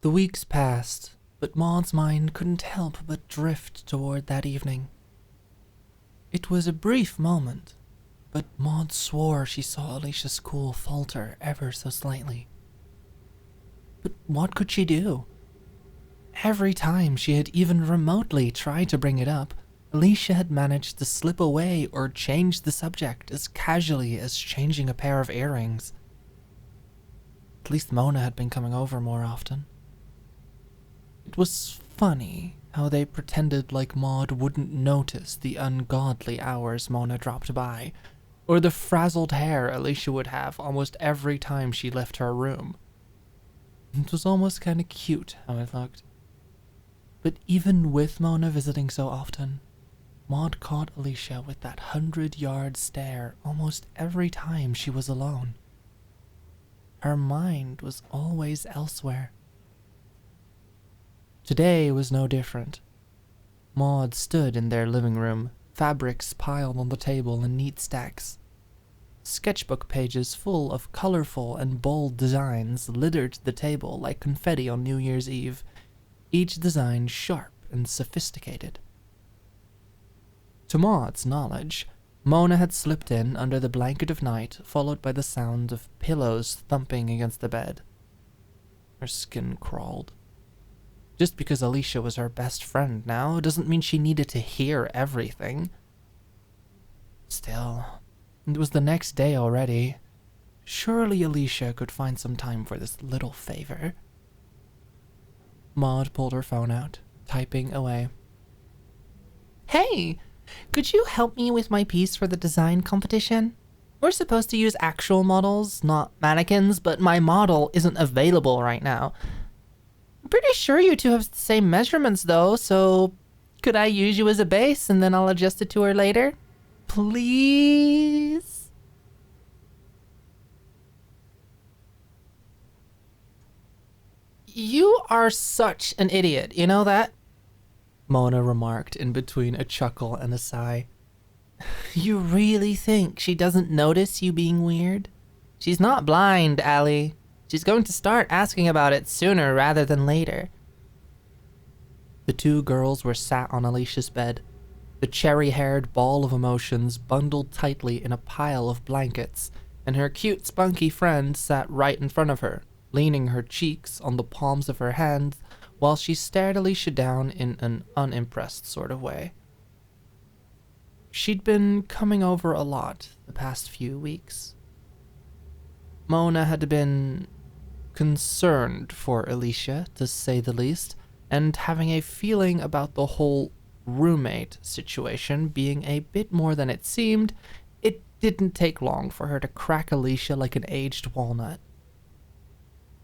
The weeks passed, but Maude's mind couldn't help but drift toward that evening. It was a brief moment, but Maude swore she saw Alicia's cool falter ever so slightly. But what could she do? Every time she had even remotely tried to bring it up, Alicia had managed to slip away or change the subject as casually as changing a pair of earrings. At least Mona had been coming over more often. It was funny how they pretended like Maude wouldn't notice the ungodly hours Mona dropped by, or the frazzled hair Alicia would have almost every time she left her room. It was almost kind of cute how it looked. But even with Mona visiting so often, Maude caught Alicia with that 100-yard stare almost every time she was alone. Her mind was always elsewhere. Today was no different. Maude stood in their living room, fabrics piled on the table in neat stacks. Sketchbook pages full of colorful and bold designs littered the table like confetti on New Year's Eve, each design sharp and sophisticated. To Maude's knowledge, Mona had slipped in under the blanket of night, followed by the sound of pillows thumping against the bed. Her skin crawled. Just because Alicia was her best friend now doesn't mean she needed to hear everything. Still, it was the next day already. Surely Alicia could find some time for this little favor. Maude pulled her phone out, typing away. Hey, could you help me with my piece for the design competition? We're supposed to use actual models, not mannequins, but my model isn't available right now. I'm pretty sure you two have the same measurements though, so could I use you as a base and then I'll adjust it to her later? Please? You are such an idiot, you know that? Mona remarked in between a chuckle and a sigh. You really think she doesn't notice you being weird? She's not blind, Allie. She's going to start asking about it sooner rather than later. The two girls were sat on Alicia's bed, the cherry-haired ball of emotions bundled tightly in a pile of blankets, and her cute, spunky friend sat right in front of her, leaning her cheeks on the palms of her hands while she stared Alicia down in an unimpressed sort of way. She'd been coming over a lot the past few weeks. Mona had been concerned for Alicia, to say the least, and having a feeling about the whole roommate situation being a bit more than it seemed, it didn't take long for her to crack Alicia like an aged walnut.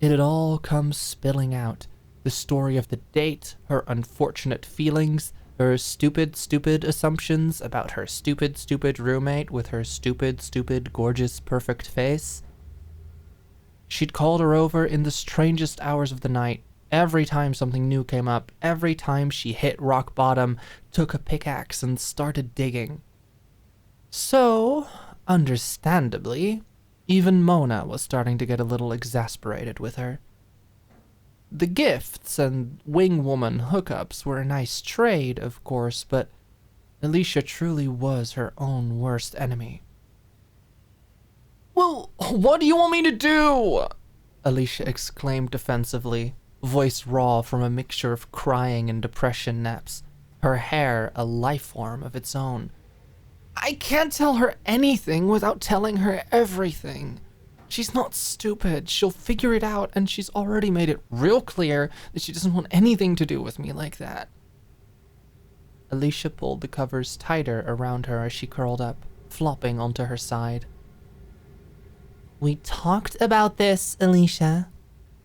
It had all come spilling out. The story of the date, her unfortunate feelings, her stupid assumptions about her stupid roommate with her stupid, gorgeous, perfect face. She'd called her over in the strangest hours of the night, every time something new came up, every time she hit rock bottom, took a pickaxe and started digging. So, understandably, even Mona was starting to get a little exasperated with her. The gifts and wingwoman hookups were a nice trade, of course, but Alicia truly was her own worst enemy. Well, what do you want me to do? Alicia exclaimed defensively, voice raw from a mixture of crying and depression naps, her hair a life form of its own. I can't tell her anything without telling her everything. She's not stupid. She'll figure it out, and she's already made it real clear that she doesn't want anything to do with me like that. Alicia pulled the covers tighter around her as she curled up, flopping onto her side. We talked about this, Alicia.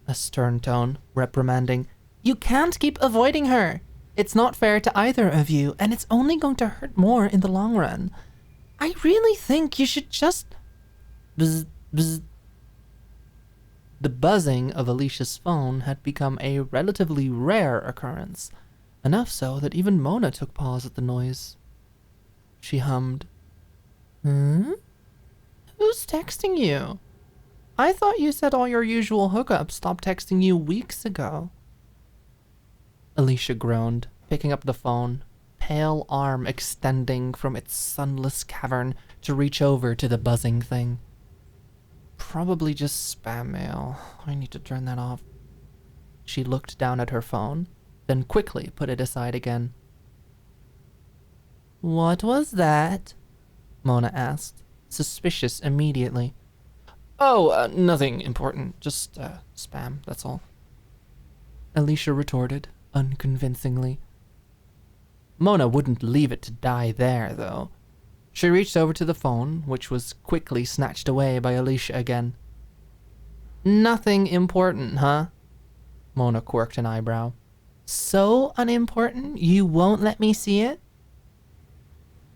A stern tone, reprimanding. You can't keep avoiding her. It's not fair to either of you, and it's only going to hurt more in the long run. I really think you should just... Bzz, bzz. The buzzing of Alicia's phone had become a relatively rare occurrence, enough so that even Mona took pause at the noise. She hummed. Who's texting you? I thought you said all your usual hookups stopped texting you weeks ago. Alicia groaned, picking up the phone, pale arm extending from its sunless cavern to reach over to the buzzing thing. Probably just spam mail. I need to turn that off. She looked down at her phone, then quickly put it aside again. What was that? Mona asked, suspicious immediately. Oh, nothing important. Just, spam, that's all. Alicia retorted, unconvincingly. Mona wouldn't leave it to die there, though. She reached over to the phone, which was quickly snatched away by Alicia again. Nothing important, huh? Mona quirked an eyebrow. So unimportant you won't let me see it?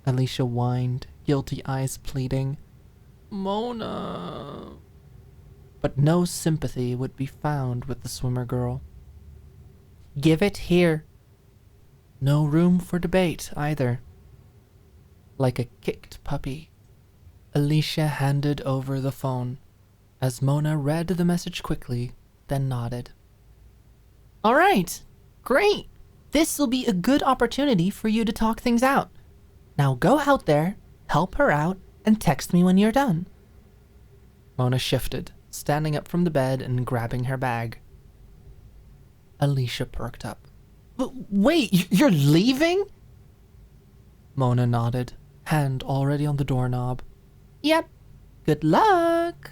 Alicia whined, guilty eyes pleading. Mona. But no sympathy would be found with the swimmer girl. Give it here. No room for debate, either. Like a kicked puppy, Alicia handed over the phone, as Mona read the message quickly, then nodded. All right, great. This'll be a good opportunity for you to talk things out. Now go out there, help her out, and text me when you're done. Mona shifted, standing up from the bed and grabbing her bag. Alicia perked up. Wait, you're leaving? Mona nodded, hand already on the doorknob. Yep, good luck.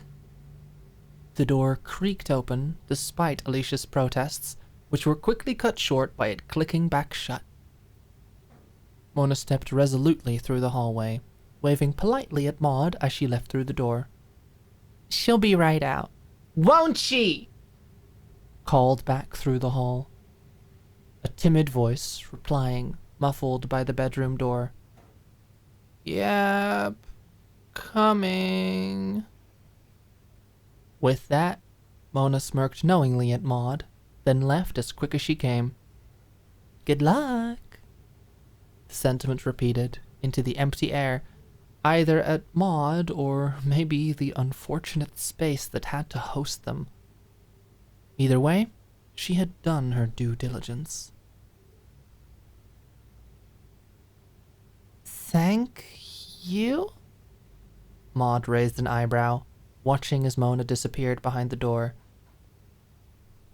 The door creaked open, despite Alicia's protests, which were quickly cut short by it clicking back shut. Mona stepped resolutely through the hallway, waving politely at Maude as she left through the door. She'll be right out. Won't she? Called back through the hall. A timid voice replying, muffled by the bedroom door. Yep, coming. With that, Mona smirked knowingly at Maude, then left as quick as she came. Good luck. The sentiment repeated into the empty air, either at Maude or maybe the unfortunate space that had to host them. Either way, she had done her due diligence. Thank you? Maude raised an eyebrow, watching as Mona disappeared behind the door.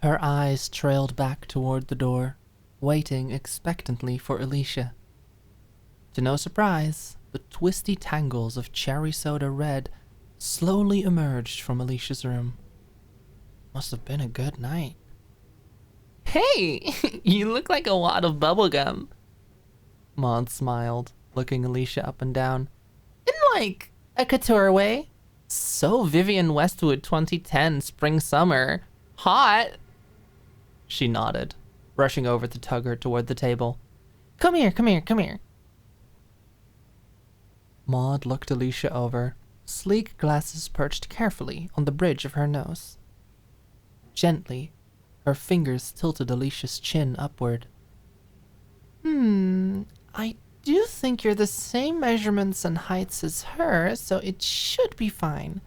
Her eyes trailed back toward the door, waiting expectantly for Alicia. To no surprise, the twisty tangles of cherry soda red slowly emerged from Alicia's room. Must have been a good night. Hey, you look like a wad of bubblegum. Maude smiled, looking Alicia up and down. In like a couture way. So Vivienne Westwood 2010 spring-summer. Hot. She nodded, rushing over to tug her toward the table. Come here, come here, come here. Maude looked Alicia over, sleek glasses perched carefully on the bridge of her nose. Gently, her fingers tilted Alicia's chin upward. I do think you're the same measurements and heights as her, so it should be fine.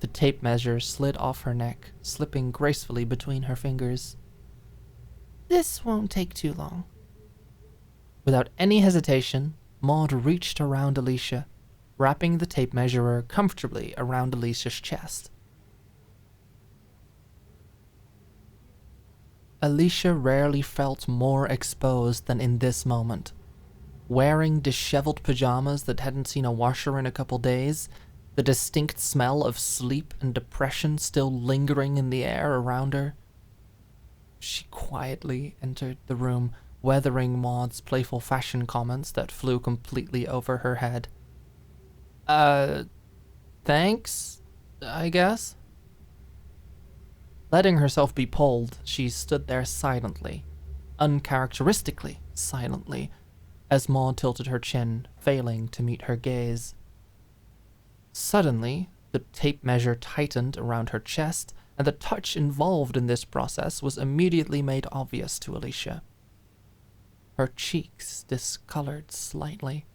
The tape measure slid off her neck, slipping gracefully between her fingers. This won't take too long. Without any hesitation, Maude reached around Alicia, wrapping the tape measurer comfortably around Alicia's chest. Alicia rarely felt more exposed than in this moment. Wearing disheveled pajamas that hadn't seen a washer in a couple days, the distinct smell of sleep and depression still lingering in the air around her. She quietly entered the room, weathering Maude's playful fashion comments that flew completely over her head. Thanks, I guess? Letting herself be pulled, she stood there silently, uncharacteristically silently, as Maude tilted her chin, failing to meet her gaze. Suddenly, the tape measure tightened around her chest, and the touch involved in this process was immediately made obvious to Alicia. Her cheeks discolored slightly,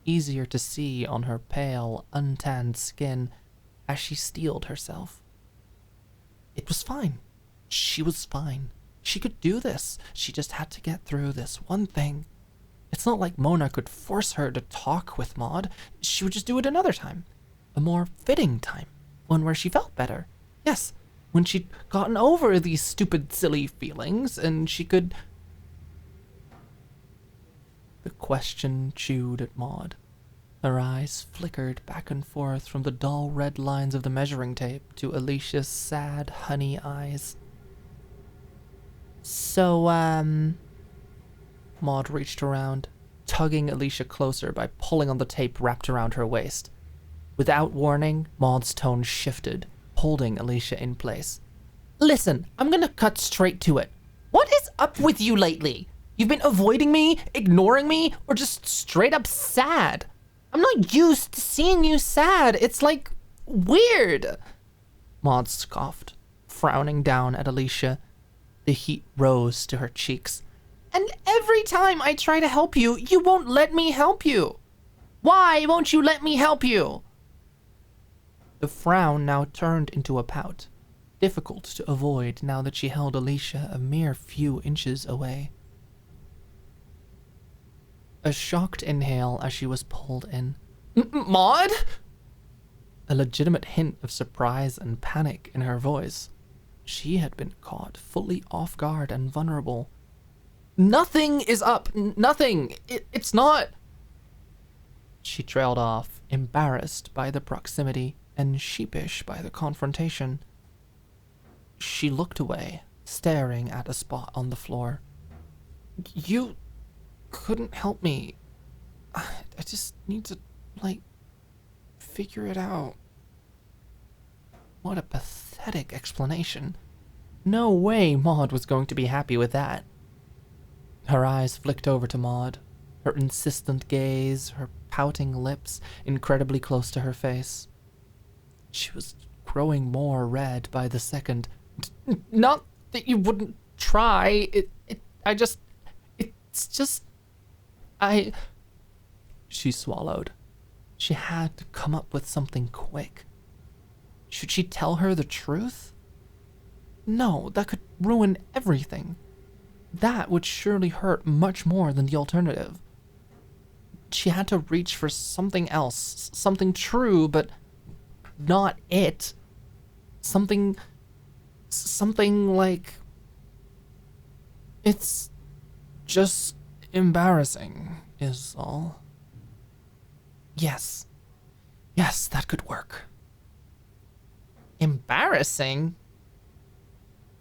easier to see on her pale, untanned skin as she steeled herself. It was fine. She was fine. She could do this. She just had to get through this one thing. It's not like Mona could force her to talk with Maude. She would just do it another time. A more fitting time. One where she felt better. Yes, when she'd gotten over these stupid, silly feelings, and she could... The question chewed at Maude. Her eyes flickered back and forth from the dull red lines of the measuring tape to Alicia's sad, honey eyes. So, Maude reached around, tugging Alicia closer by pulling on the tape wrapped around her waist. Without warning, Maude's tone shifted, holding Alicia in place. Listen, I'm gonna cut straight to it. What is up with you lately? You've been avoiding me, ignoring me, or just straight up sad? I'm not used to seeing you sad. It's like weird. Maude scoffed, frowning down at Alicia. The heat rose to her cheeks. And every time I try to help you, you won't let me help you. Why won't you let me help you? The frown now turned into a pout, difficult to avoid now that she held Alicia a mere few inches away. A shocked inhale as she was pulled in. Maude? A legitimate hint of surprise and panic in her voice. She had been caught fully off guard and vulnerable. Nothing is up. Nothing. It's not. She trailed off, embarrassed by the proximity and sheepish by the confrontation. She looked away, staring at a spot on the floor. You couldn't help me. I just need to, figure it out. What a pathetic explanation. No way Maude was going to be happy with that. Her eyes flicked over to Maude, her insistent gaze, her pouting lips incredibly close to her face. She was growing more red by the second. Not that you wouldn't try. She swallowed. She had to come up with something quick. Should she tell her the truth? No, that could ruin everything. That would surely hurt much more than the alternative. She had to reach for something else, something true, but not it. Something like... It's just embarrassing, is all. Yes, that could work. Embarrassing?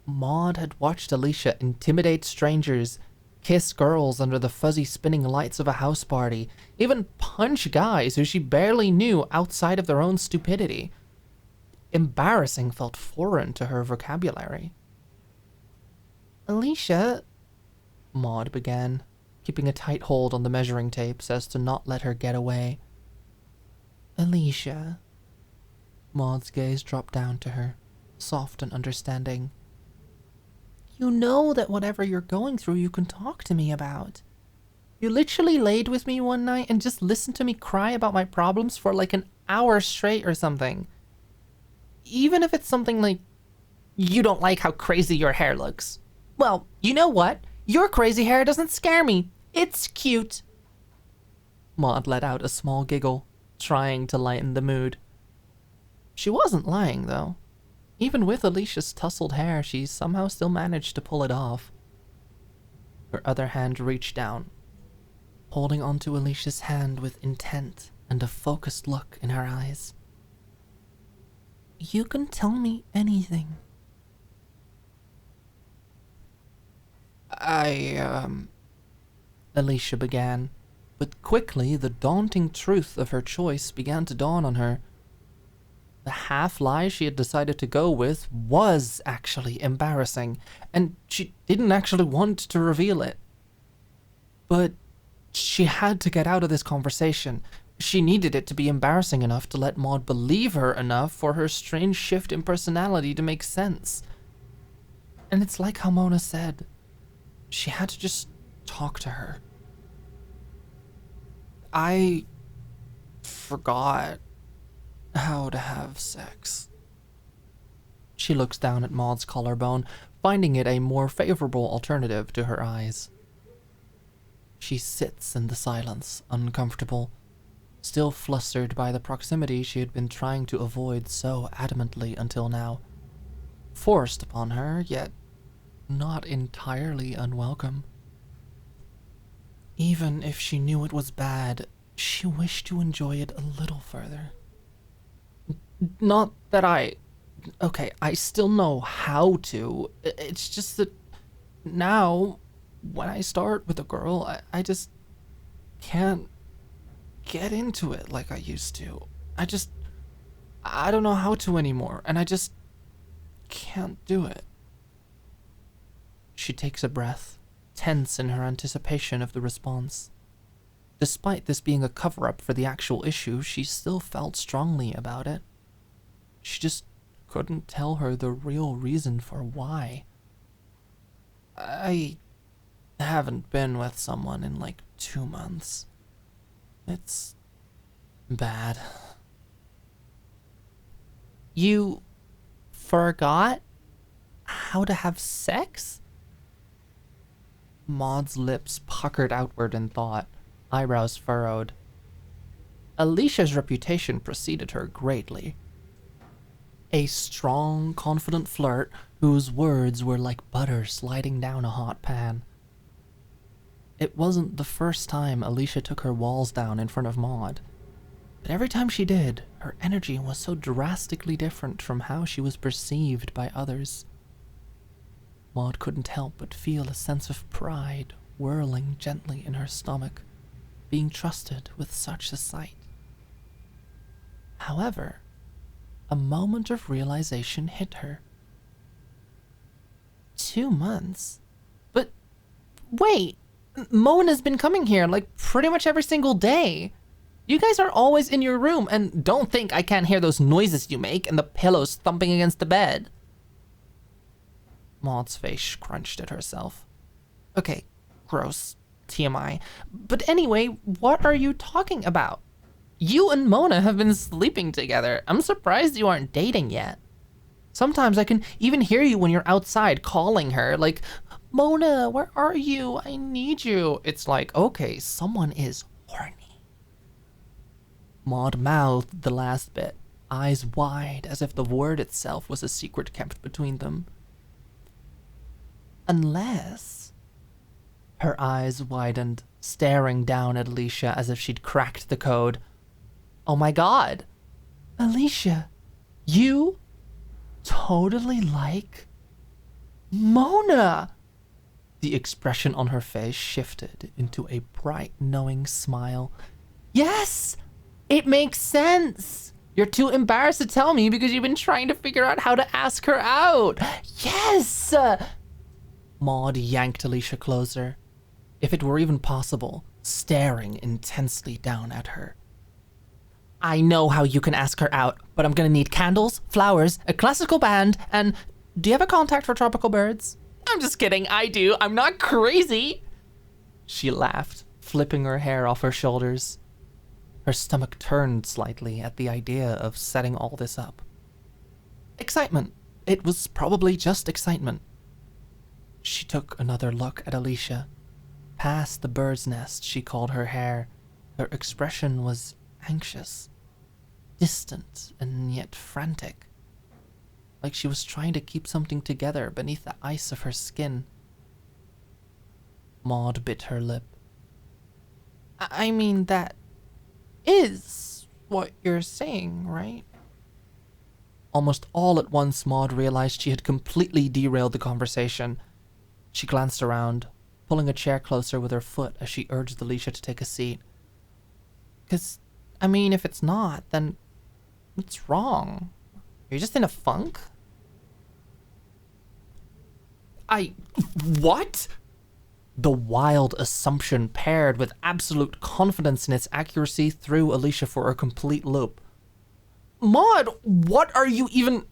Maude had watched Alicia intimidate strangers, kiss girls under the fuzzy spinning lights of a house party, even punch guys who she barely knew outside of their own stupidity. Embarrassing felt foreign to her vocabulary. Alicia, Maude began, keeping a tight hold on the measuring tape so as to not let her get away. Alicia. Maude's gaze dropped down to her, soft and understanding. You know that whatever you're going through, you can talk to me about. You literally laid with me one night and just listened to me cry about my problems for like an hour straight or something. Even if it's something like, you don't like how crazy your hair looks. Well, you know what? Your crazy hair doesn't scare me. It's cute. Maude let out a small giggle, trying to lighten the mood. She wasn't lying, though. Even with Alicia's tousled hair, she somehow still managed to pull it off. Her other hand reached down, holding onto Alicia's hand with intent and a focused look in her eyes. You can tell me anything. Alicia began, but quickly the daunting truth of her choice began to dawn on her. The half-lie she had decided to go with was actually embarrassing, and she didn't actually want to reveal it. But she had to get out of this conversation. She needed it to be embarrassing enough to let Maude believe her enough for her strange shift in personality to make sense. And it's like how Mona said. She had to just talk to her. I forgot how to have sex. She looks down at Maude's collarbone, finding it a more favorable alternative to her eyes. She sits in the silence, uncomfortable, still flustered by the proximity she had been trying to avoid so adamantly until now. Forced upon her, yet not entirely unwelcome. Even if she knew it was bad, she wished to enjoy it a little further. Not that I still know how to. It's just that now, when I start with a girl, I just can't get into it like I used to. I don't know how to anymore, and I just can't do it. She takes a breath, tense in her anticipation of the response. Despite this being a cover-up for the actual issue, she still felt strongly about it. She just couldn't tell her the real reason for why. I haven't been with someone in like 2 months. It's bad. You forgot how to have sex? Maude's lips puckered outward in thought, eyebrows furrowed. Alicia's reputation preceded her greatly. A strong, confident flirt whose words were like butter sliding down a hot pan. It wasn't the first time Alicia took her walls down in front of Maude, but every time she did, her energy was so drastically different from how she was perceived by others. Maude couldn't help but feel a sense of pride whirling gently in her stomach, being trusted with such a sight. However, a moment of realization hit her. 2 months? But wait, Mona's been coming here like pretty much every single day. You guys are always in your room, and don't think I can't hear those noises you make and the pillows thumping against the bed. Maude's face crunched at herself. Okay, gross. TMI. But anyway, what are you talking about? You and Mona have been sleeping together. I'm surprised you aren't dating yet. Sometimes I can even hear you when you're outside calling her, like, Mona, where are you? I need you. It's like, okay, someone is horny. Maude mouthed the last bit, eyes wide as if the word itself was a secret kept between them. Unless... Her eyes widened, staring down at Alicia as if she'd cracked the code. Oh my god. Alicia, you totally like Mona. The expression on her face shifted into a bright, knowing smile. Yes, it makes sense. You're too embarrassed to tell me because you've been trying to figure out how to ask her out. Yes! Maude yanked Alicia closer, if it were even possible, staring intensely down at her. I know how you can ask her out, but I'm gonna need candles, flowers, a classical band, and... Do you have a contact for tropical birds? I'm just kidding, I do. I'm not crazy. She laughed, flipping her hair off her shoulders. Her stomach turned slightly at the idea of setting all this up. Excitement. It was probably just excitement. She took another look at Alicia. Past the bird's nest she called her hair, her expression was anxious, distant and yet frantic, like she was trying to keep something together beneath the ice of her skin. Maude bit her lip. I mean, that is what you're saying, right? Almost all at once, Maude realized she had completely derailed the conversation. She glanced around, pulling a chair closer with her foot as she urged Alicia to take a seat. 'Cause, I mean, if it's not, then what's wrong? Are you just in a funk? What? The wild assumption paired with absolute confidence in its accuracy threw Alicia for a complete loop. Maude, what are you even...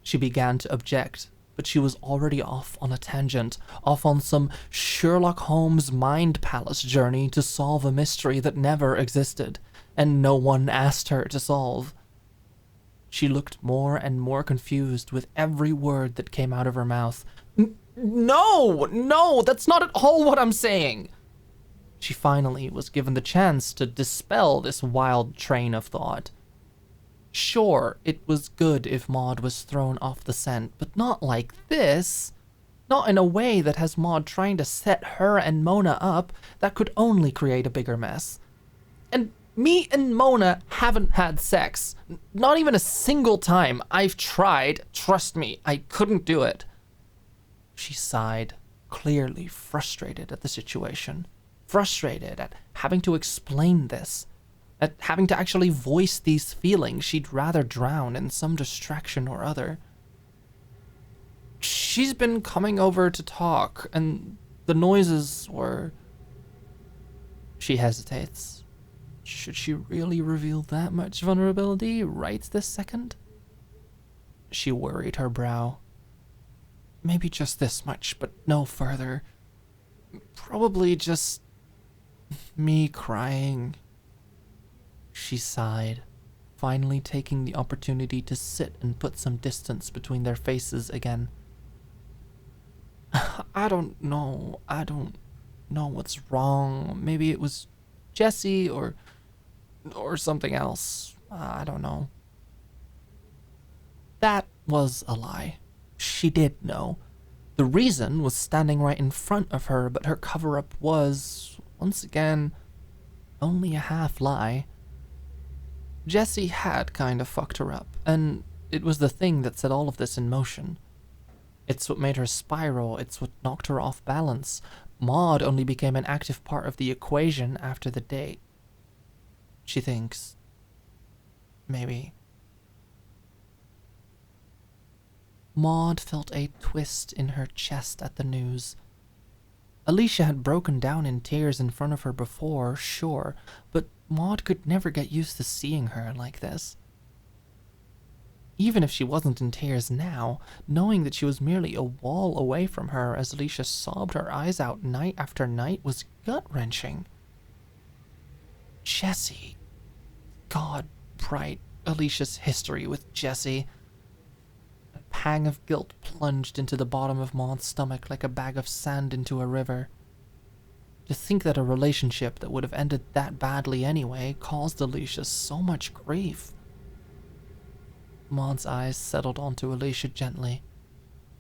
She began to object, but she was already off on a tangent, off on some Sherlock Holmes mind palace journey to solve a mystery that never existed, and no one asked her to solve. She looked more and more confused with every word that came out of her mouth. No, that's not at all what I'm saying. She finally was given the chance to dispel this wild train of thought. Sure, it was good if Maude was thrown off the scent, but not like this. Not in a way that has Maude trying to set her and Mona up. That could only create a bigger mess. And me and Mona haven't had sex. Not even a single time. I've tried. Trust me, I couldn't do it. She sighed, clearly frustrated at the situation. Frustrated at having to explain this. At having to actually voice these feelings she'd rather drown in some distraction or other. She's been coming over to talk, and the noises were... She hesitates. Should she really reveal that much vulnerability right this second? She worried her brow. Maybe just this much, but no further. Probably just... me crying. She sighed, finally taking the opportunity to sit and put some distance between their faces again. I don't know what's wrong. Maybe it was Jesse or something else. I don't know. That was a lie. She did know. The reason was standing right in front of her, but her cover-up was, once again, only a half lie. Jesse had kind of fucked her up, and it was the thing that set all of this in motion. It's what made her spiral, it's what knocked her off balance. Maude only became an active part of the equation after the date. She thinks. Maybe. Maude felt a twist in her chest at the news. Alicia had broken down in tears in front of her before, sure, but Maude could never get used to seeing her like this. Even if she wasn't in tears now, knowing that she was merely a wall away from her as Alicia sobbed her eyes out night after night was gut-wrenching. Jesse. God, bright Alicia's history with Jesse. A pang of guilt plunged into the bottom of Maude's stomach like a bag of sand into a river. To think that a relationship that would have ended that badly anyway caused Alicia so much grief. Maude's eyes settled onto Alicia gently,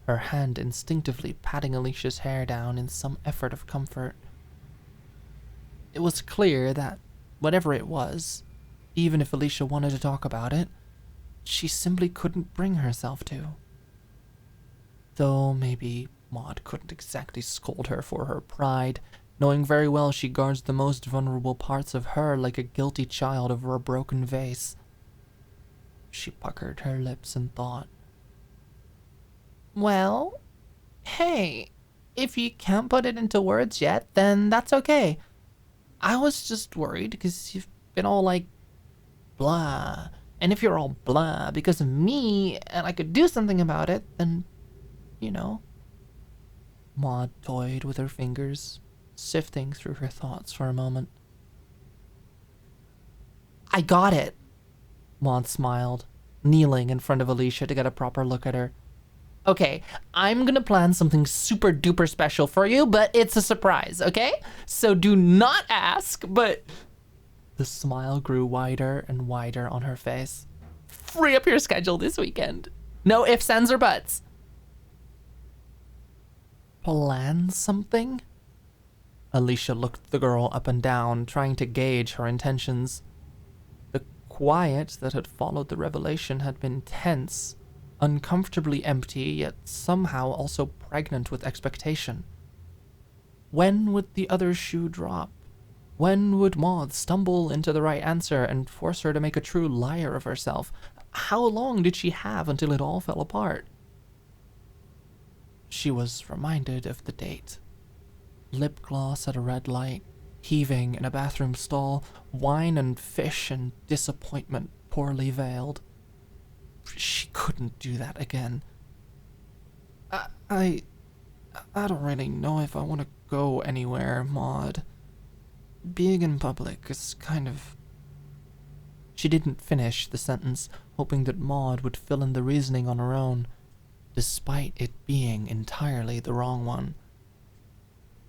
her hand instinctively patting Alicia's hair down in some effort of comfort. It was clear that, whatever it was, even if Alicia wanted to talk about it, she simply couldn't bring herself to. Though maybe Maude couldn't exactly scold her for her pride, knowing very well she guards the most vulnerable parts of her like a guilty child over a broken vase. She puckered her lips in thought. Well, hey, if you can't put it into words yet, then that's okay. I was just worried because you've been all like, blah. And if you're all blah because of me and I could do something about it, then, you know. Maude toyed with her fingers, sifting through her thoughts for a moment. I got it. Maude smiled, kneeling in front of Alicia to get a proper look at her. Okay, I'm gonna plan something super duper special for you, but it's a surprise, okay? So do not ask, but... The smile grew wider and wider on her face. Free up your schedule this weekend. No ifs, ands, or buts. Plan something? Alicia looked the girl up and down, trying to gauge her intentions. The quiet that had followed the revelation had been tense, uncomfortably empty, yet somehow also pregnant with expectation. When would the other shoe drop? When would Maude stumble into the right answer and force her to make a true liar of herself? How long did she have until it all fell apart? She was reminded of the date. Lip gloss at a red light, heaving in a bathroom stall, wine and fish and disappointment poorly veiled. She couldn't do that again. I don't really know if I want to go anywhere, Maude. Being in public is kind of... She didn't finish the sentence, hoping that Maude would fill in the reasoning on her own, despite it being entirely the wrong one.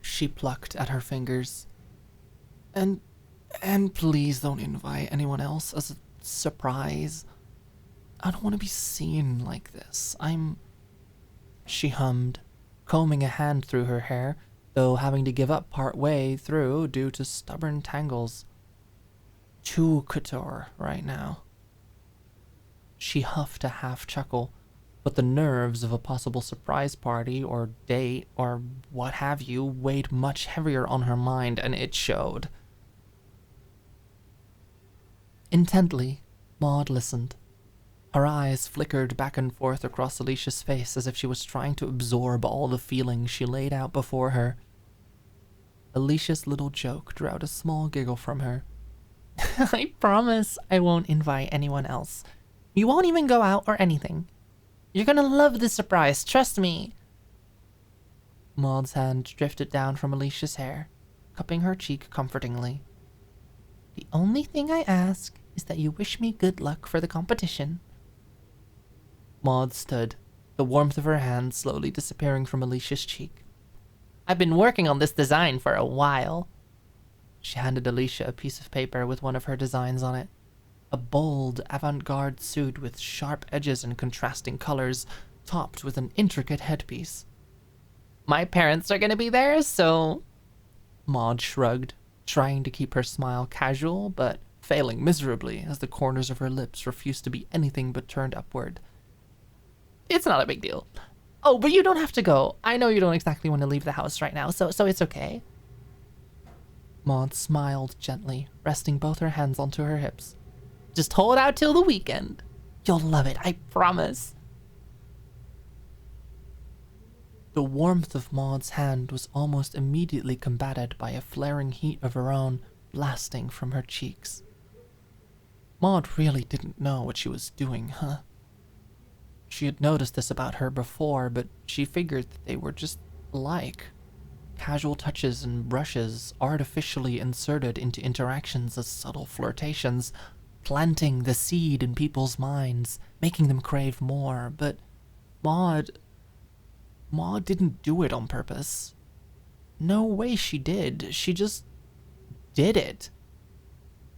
She plucked at her fingers. And please don't invite anyone else as a surprise. I don't want to be seen like this. She hummed, combing a hand through her hair, though having to give up part way through due to stubborn tangles. Too couture right now. She huffed a half chuckle, but the nerves of a possible surprise party or date or what have you weighed much heavier on her mind, and it showed. Intently, Maude listened. Her eyes flickered back and forth across Alicia's face as if she was trying to absorb all the feelings she laid out before her. Alicia's little joke drew out a small giggle from her. I promise I won't invite anyone else. You won't even go out or anything. You're gonna love the surprise, trust me. Maude's hand drifted down from Alicia's hair, cupping her cheek comfortingly. The only thing I ask is that you wish me good luck for the competition. Maude stood, the warmth of her hand slowly disappearing from Alicia's cheek. I've been working on this design for a while. She handed Alicia a piece of paper with one of her designs on it. A bold, avant-garde suit with sharp edges and contrasting colors, topped with an intricate headpiece. My parents are going to be there, so... Maude shrugged, trying to keep her smile casual, but failing miserably as the corners of her lips refused to be anything but turned upward. It's not a big deal. Oh, but you don't have to go. I know you don't exactly want to leave the house right now, so it's okay. Maude smiled gently, resting both her hands onto her hips. Just hold out till the weekend. You'll love it, I promise. The warmth of Maude's hand was almost immediately combated by a flaring heat of her own, blasting from her cheeks. Maude really didn't know what she was doing, huh? She had noticed this about her before, but she figured that they were just alike. Casual touches and brushes artificially inserted into interactions as subtle flirtations, planting the seed in people's minds, making them crave more, but Maude didn't do it on purpose. No way she did. She just did it.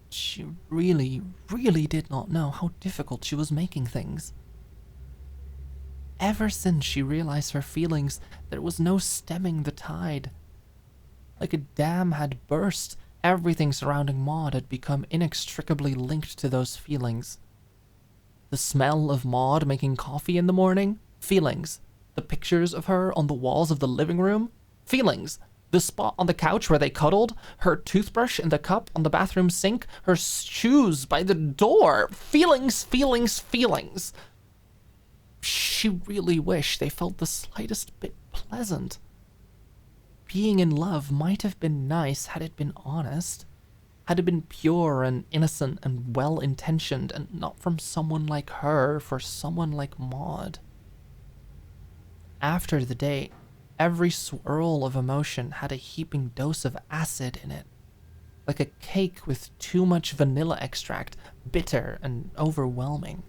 She really, really did not know how difficult she was making things. Ever since she realized her feelings, there was no stemming the tide. Like a dam had burst, everything surrounding Maude had become inextricably linked to those feelings. The smell of Maude making coffee in the morning? Feelings. The pictures of her on the walls of the living room? Feelings. The spot on the couch where they cuddled? Her toothbrush in the cup on the bathroom sink? Her shoes by the door? Feelings, feelings, feelings. She really wished they felt the slightest bit pleasant. Being in love might have been nice had it been honest, had it been pure and innocent and well-intentioned, and not from someone like her for someone like Maude. After the date, every swirl of emotion had a heaping dose of acid in it, like a cake with too much vanilla extract, bitter and overwhelming.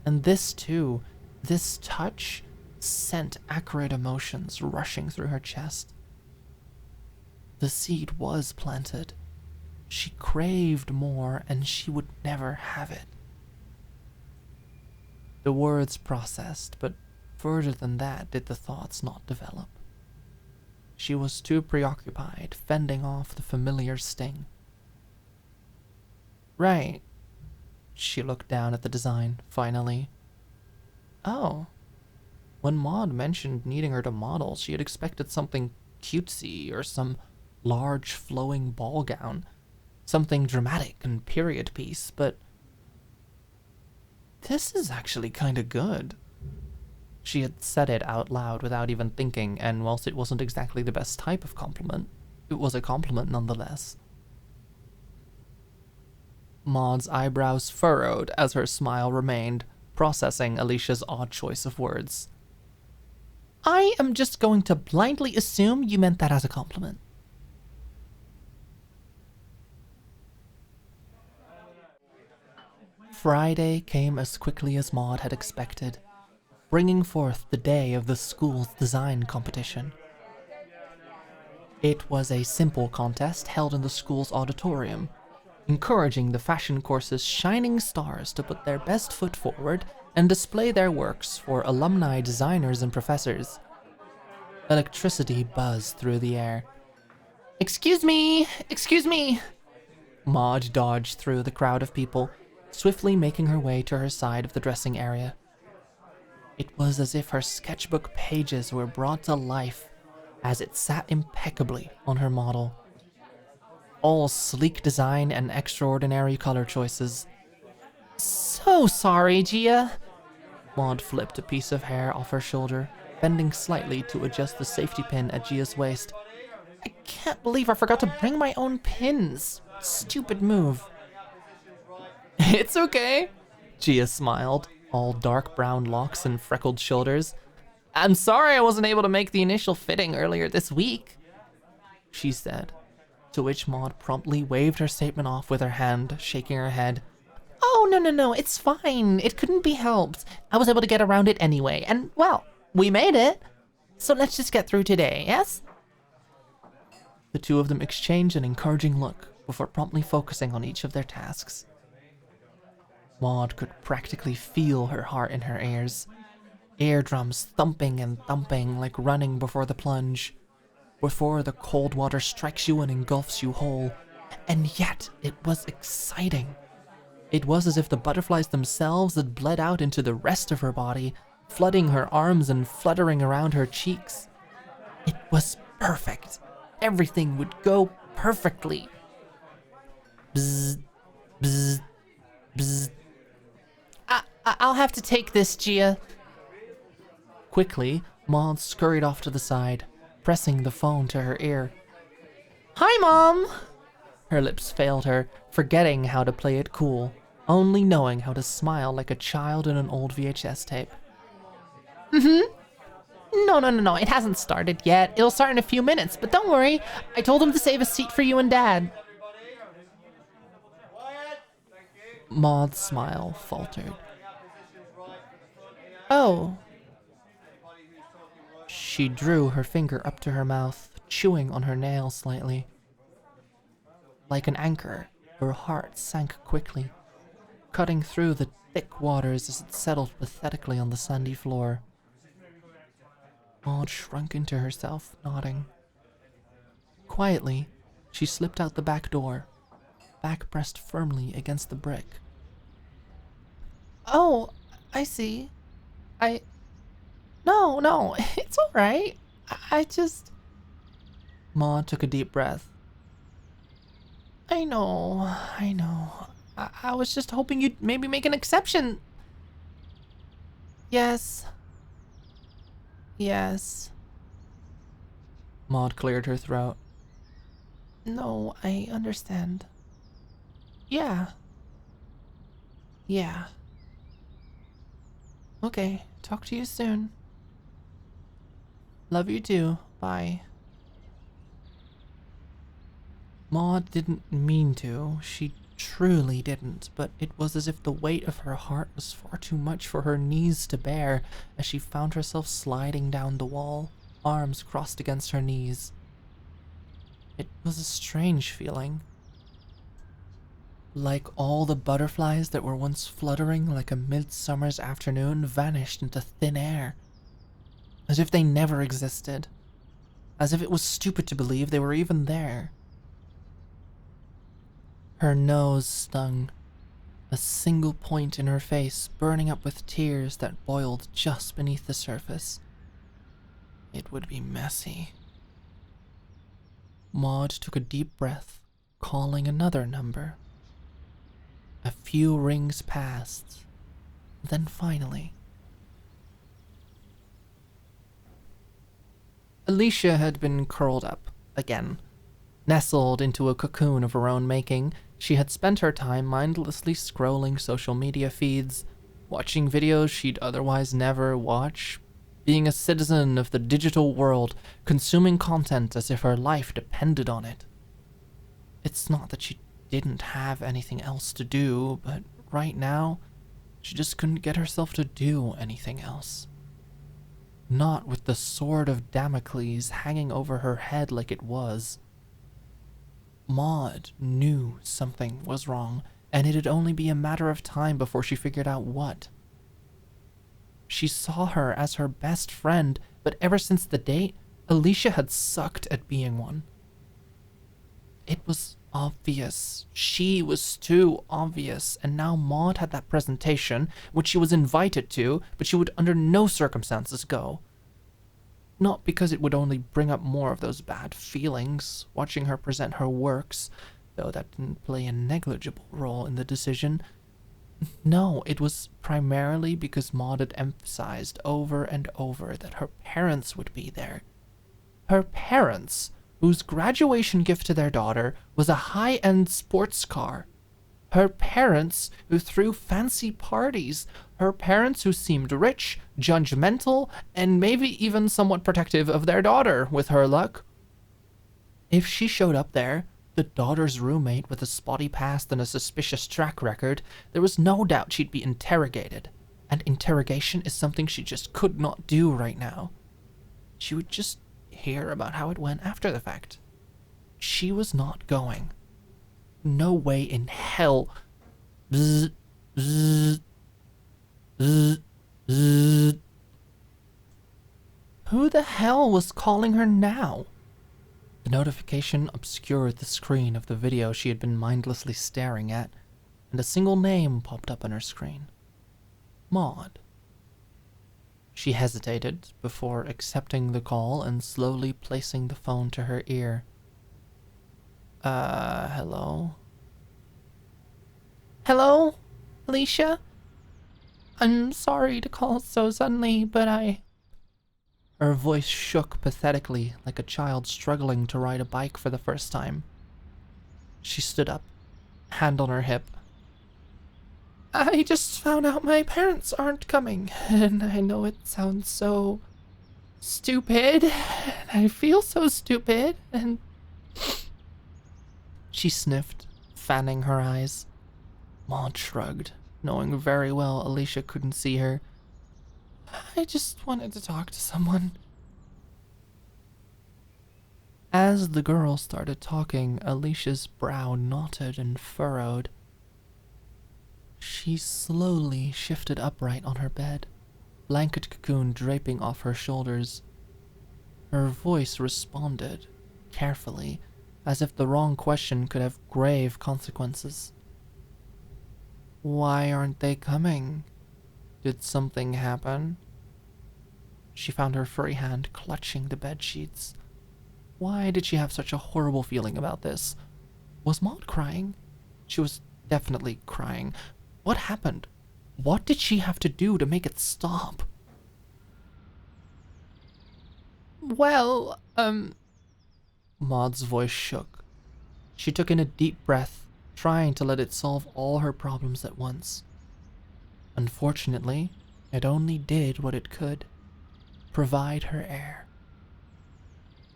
And this too, this touch, sent acrid emotions rushing through her chest. The seed was planted. She craved more, and she would never have it. The words processed, but further than that did the thoughts not develop. She was too preoccupied, fending off the familiar sting. Right. She looked down at the design, finally. Oh. When Maude mentioned needing her to model, she had expected something cutesy or some large flowing ball gown, something dramatic and period piece, but this is actually kinda good. She had said it out loud without even thinking, and whilst it wasn't exactly the best type of compliment, it was a compliment nonetheless. Maude's eyebrows furrowed as her smile remained, processing Alicia's odd choice of words. I am just going to blindly assume you meant that as a compliment. Friday came as quickly as Maude had expected, bringing forth the day of the school's design competition. It was a simple contest held in the school's auditorium, encouraging the fashion course's shining stars to put their best foot forward and display their works for alumni, designers, and professors. Electricity buzzed through the air. Excuse me! Excuse me! Maude dodged through the crowd of people, swiftly making her way to her side of the dressing area. It was as if her sketchbook pages were brought to life as it sat impeccably on her model. All sleek design and extraordinary color choices. So sorry, Gia. Maude flipped a piece of hair off her shoulder, bending slightly to adjust the safety pin at Gia's waist. I can't believe I forgot to bring my own pins. Stupid move. It's okay, Gia smiled, all dark brown locks and freckled shoulders. I'm sorry I wasn't able to make the initial fitting earlier this week, she said, to which Maude promptly waved her statement off with her hand, shaking her head. Oh, no, it's fine. It couldn't be helped. I was able to get around it anyway, and, well, we made it. So let's just get through today, yes? The two of them exchanged an encouraging look before promptly focusing on each of their tasks. Maude could practically feel her heart in her ears, eardrums thumping and thumping like running before the plunge, before the cold water strikes you and engulfs you whole. And yet, it was exciting. It was as if the butterflies themselves had bled out into the rest of her body, flooding her arms and fluttering around her cheeks. It was perfect. Everything would go perfectly. Bzz, bzz, bzz. I'll have to take this, Gia. Quickly, Maude scurried off to the side, pressing the phone to her ear. Hi, Mom! Her lips failed her, forgetting how to play it cool, only knowing how to smile like a child in an old VHS tape. No, it hasn't started yet. It'll start in a few minutes, but don't worry. I told him to save a seat for you and Dad. Maude's smile faltered. Oh. She drew her finger up to her mouth, chewing on her nail slightly. Like an anchor, her heart sank quickly, cutting through the thick waters as it settled pathetically on the sandy floor. Maude shrunk into herself, nodding. Quietly, she slipped out the back door, back pressed firmly against the brick. Oh, I see. No, it's all right. I just... Maude took a deep breath. I know. I was just hoping you'd maybe make an exception. Yes. Maude cleared her throat. No, I understand. Yeah. Okay, talk to you soon. Love you too. Bye. Maude didn't mean to. She truly didn't, but it was as if the weight of her heart was far too much for her knees to bear as she found herself sliding down the wall, arms crossed against her knees. It was a strange feeling. Like all the butterflies that were once fluttering like a midsummer's afternoon vanished into thin air. As if they never existed. As if it was stupid to believe they were even there. Her nose stung, a single point in her face burning up with tears that boiled just beneath the surface. It would be messy. Maude took a deep breath, calling another number. A few rings passed, then finally. Alicia had been curled up again. Nestled into a cocoon of her own making, she had spent her time mindlessly scrolling social media feeds, watching videos she'd otherwise never watch, being a citizen of the digital world, consuming content as if her life depended on it. It's not that she didn't have anything else to do, but right now, she just couldn't get herself to do anything else. Not with the sword of Damocles hanging over her head like it was. Maude knew something was wrong, and it'd only be a matter of time before she figured out what. She saw her as her best friend, but ever since the date, Alicia had sucked at being one. It was obvious. She was too obvious, and now Maude had that presentation, which she was invited to, but she would under no circumstances go. Not because it would only bring up more of those bad feelings, watching her present her works, though that didn't play a negligible role in the decision. No, it was primarily because Maude had emphasized over and over that her parents would be there. Her parents, whose graduation gift to their daughter was a high-end sports car. Her parents who threw fancy parties. Her parents who seemed rich, judgmental, and maybe even somewhat protective of their daughter, with her luck. If she showed up there, the daughter's roommate with a spotty past and a suspicious track record, there was no doubt she'd be interrogated. And interrogation is something she just could not do right now. She would just hear about how it went after the fact. She was not going. No way in hell. Bzz, bzz, bzz, bzz. Who the hell was calling her now? The notification obscured the screen of the video she had been mindlessly staring at, and a single name popped up on her screen. Maude. She hesitated before accepting the call and slowly placing the phone to her ear. Hello? Hello, Alicia? I'm sorry to call so suddenly, but Her voice shook pathetically like a child struggling to ride a bike for the first time. She stood up, hand on her hip. I just found out my parents aren't coming, and I know it sounds so stupid, and I feel so stupid, and... She sniffed, fanning her eyes. Maude shrugged, knowing very well Alicia couldn't see her. I just wanted to talk to someone. As the girl started talking, Alicia's brow knotted and furrowed. She slowly shifted upright on her bed, blanket cocoon draping off her shoulders. Her voice responded, carefully, as if the wrong question could have grave consequences. Why aren't they coming? Did something happen? She found her furry hand clutching the bed sheets. Why did she have such a horrible feeling about this? Was Maude crying? She was definitely crying. What happened? What did she have to do to make it stop? Well, Maude's voice shook. She took in a deep breath, trying to let it solve all her problems at once. Unfortunately, it only did what it could. Provide her air.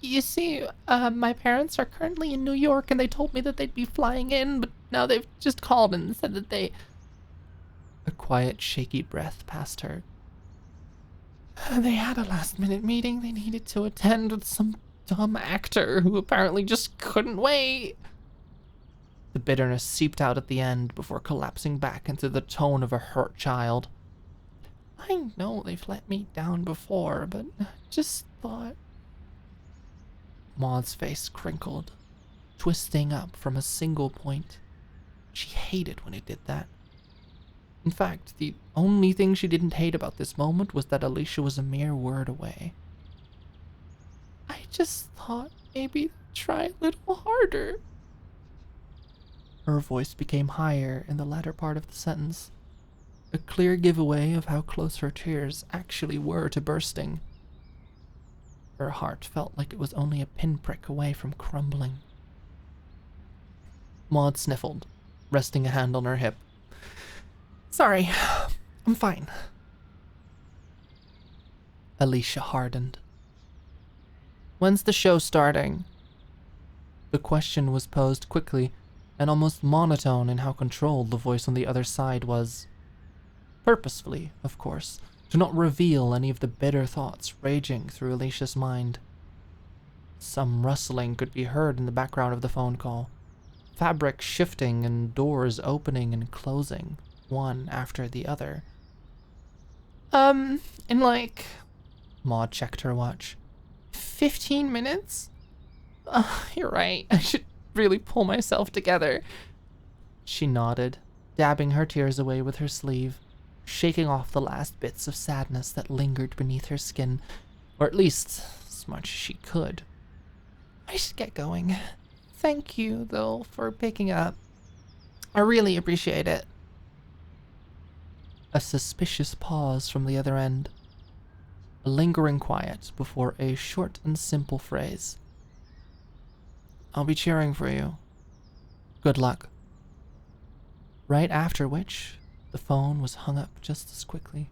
You see, my parents are currently in New York, and they told me that they'd be flying in, but now they've just called and said that they... A quiet, shaky breath passed her. They had a last-minute meeting they needed to attend with some dumb actor who apparently just couldn't wait. The bitterness seeped out at the end before collapsing back into the tone of a hurt child. I know they've let me down before, but I just thought... Maude's face crinkled, twisting up from a single point. She hated when it did that. In fact, the only thing she didn't hate about this moment was that Alicia was a mere word away. I just thought maybe try a little harder. Her voice became higher in the latter part of the sentence, a clear giveaway of how close her tears actually were to bursting. Her heart felt like it was only a pinprick away from crumbling. Maude sniffled, resting a hand on her hip. Sorry, I'm fine. Alicia hardened. When's the show starting? The question was posed quickly, and almost monotone in how controlled the voice on the other side was. Purposefully, of course, to not reveal any of the bitter thoughts raging through Alicia's mind. Some rustling could be heard in the background of the phone call, fabric shifting and doors opening and closing, one after the other. In like... Maude checked her watch. 15 minutes? You're right, I should really pull myself together. She nodded, dabbing her tears away with her sleeve, shaking off the last bits of sadness that lingered beneath her skin, or at least as much as she could. I should get going. Thank you, though, for picking up. I really appreciate it. A suspicious pause from the other end. A lingering quiet before a short and simple phrase. I'll be cheering for you. Good luck. Right after which, the phone was hung up just as quickly.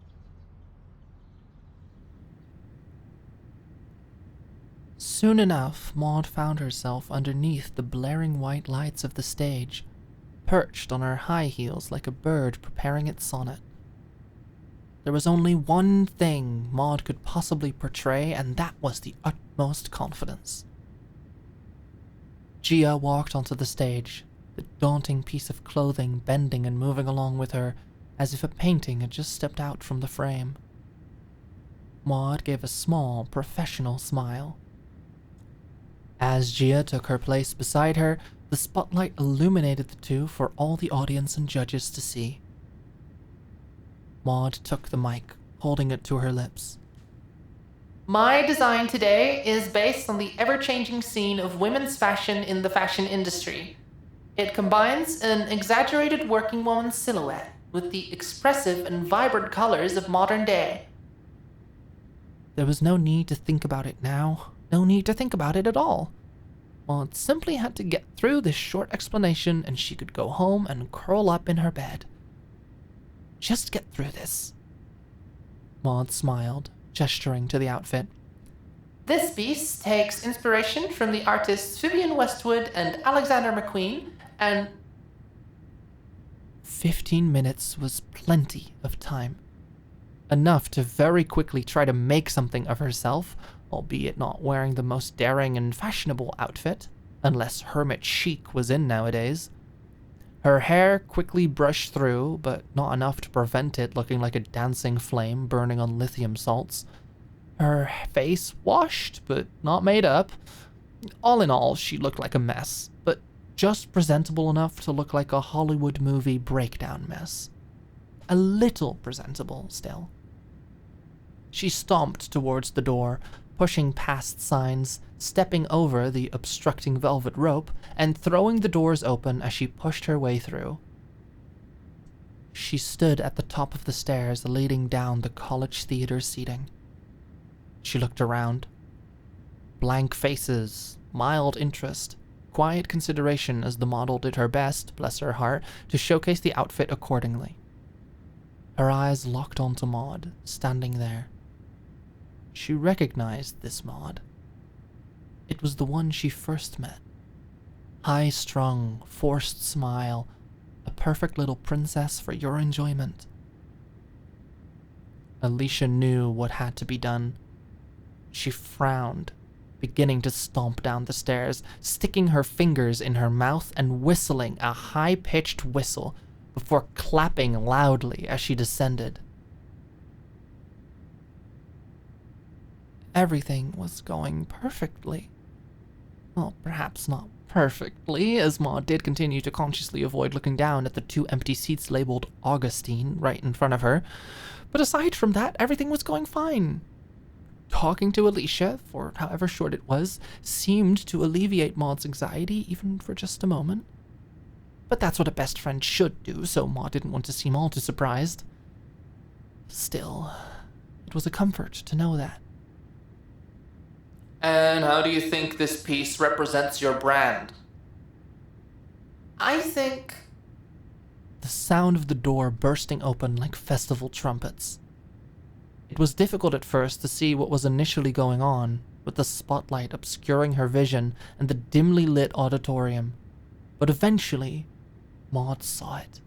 Soon enough, Maude found herself underneath the blaring white lights of the stage, perched on her high heels like a bird preparing its sonnet. There was only one thing Maude could possibly portray, and that was the utmost confidence. Gia walked onto the stage, the daunting piece of clothing bending and moving along with her, as if a painting had just stepped out from the frame. Maude gave a small, professional smile. As Gia took her place beside her, the spotlight illuminated the two for all the audience and judges to see. Maude took the mic, holding it to her lips. My design today is based on the ever-changing scene of women's fashion in the fashion industry. It combines an exaggerated working woman's silhouette with the expressive and vibrant colors of modern day. There was no need to think about it now. No need to think about it at all. Maude simply had to get through this short explanation and she could go home and curl up in her bed. Just get through this. Maude smiled, gesturing to the outfit. This piece takes inspiration from the artists Vivienne Westwood and Alexander McQueen, and 15 minutes was plenty of time. Enough to very quickly try to make something of herself, albeit not wearing the most daring and fashionable outfit, unless hermit chic was in nowadays. Her hair quickly brushed through, but not enough to prevent it looking like a dancing flame burning on lithium salts. Her face washed, but not made up. All in all, she looked like a mess, but just presentable enough to look like a Hollywood movie breakdown mess. A little presentable, still. She stomped towards the door, pushing past signs, stepping over the obstructing velvet rope, and throwing the doors open as she pushed her way through. She stood at the top of the stairs leading down the college theater seating. She looked around. Blank faces, mild interest, quiet consideration as the model did her best, bless her heart, to showcase the outfit accordingly. Her eyes locked onto Maude, standing there. She recognized this Maude. It was the one she first met. High-strung, forced smile, a perfect little princess for your enjoyment. Alicia knew what had to be done. She frowned, beginning to stomp down the stairs, sticking her fingers in her mouth and whistling a high-pitched whistle before clapping loudly as she descended. Everything was going perfectly. Well, perhaps not perfectly, as Maude did continue to consciously avoid looking down at the 2 empty seats labeled Augustine right in front of her. But aside from that, everything was going fine. Talking to Alicia, for however short it was, seemed to alleviate Maude's anxiety, even for just a moment. But that's what a best friend should do, so Maude didn't want to seem all too surprised. Still, it was a comfort to know that. And how do you think this piece represents your brand? I think... The sound of the door bursting open like festival trumpets. It was difficult at first to see what was initially going on, with the spotlight obscuring her vision and the dimly lit auditorium. But eventually, Maude saw it.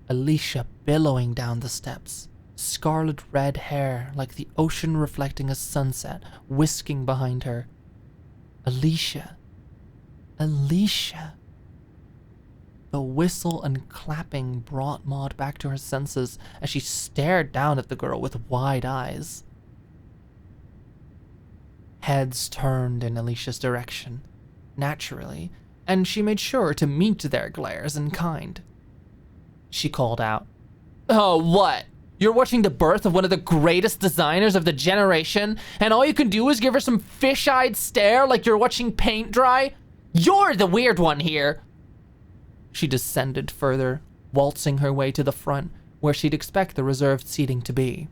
Alicia billowing down the steps, scarlet red hair like the ocean reflecting a sunset whisking behind her. Alicia. Alicia. The whistle and clapping brought Maude back to her senses as she stared down at the girl with wide eyes. Heads turned in Alicia's direction, naturally, and she made sure to meet their glares in kind. She called out, "Oh, what? You're watching the birth of one of the greatest designers of the generation, and all you can do is give her some fish-eyed stare like you're watching paint dry? You're the weird one here!" She descended further, waltzing her way to the front, where she'd expect the reserved seating to be.